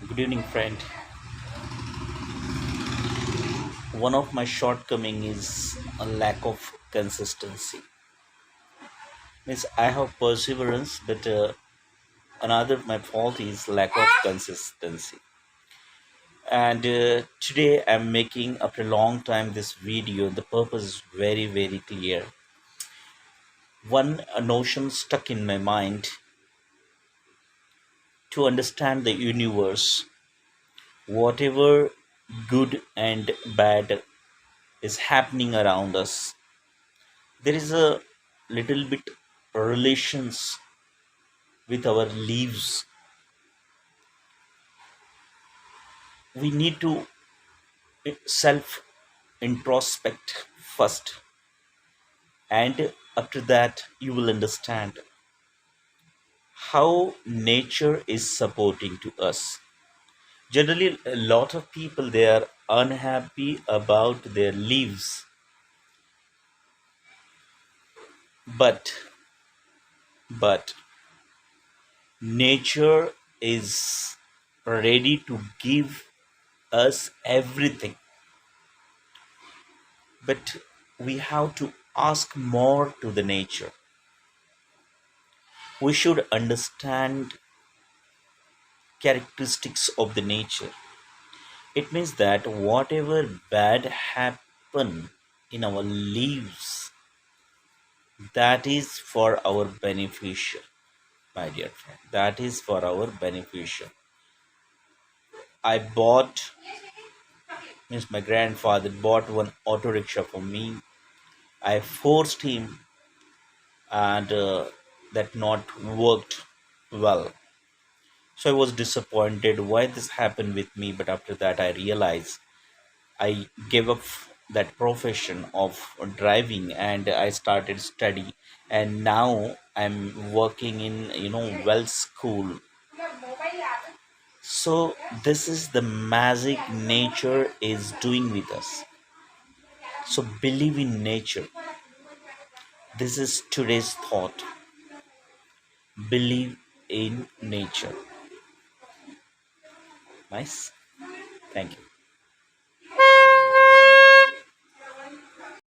Good evening, friend. One of my shortcoming is a lack of consistency. Means I have perseverance, but another my fault is lack of consistency. And today I'm making after a long time this video. The purpose is very clear. One notion stuck in my mind to understand the universe. Whatever good and bad is happening around us, there is a little bit relations with our lives. We need to self introspect first, and after that you will understand how nature is supporting to us. Generally a lot of people, they are unhappy about their lives, but but nature is ready to give us everything, but we have to ask more to the nature. We should understand characteristics of the nature. It means that whatever bad happen in our lives, that is for our beneficial, my dear friend. That is for our beneficial. I bought, means my grandfather bought one auto rickshaw for me. I forced him, and that not worked well. So I was disappointed why this happened with me. But after that, I realized I gave up that profession of driving and I started study. And now I'm working in Wells School. So this is the magic nature is doing with us. So believe in nature. This is today's thought. Believe in nature. Nice. Thank you.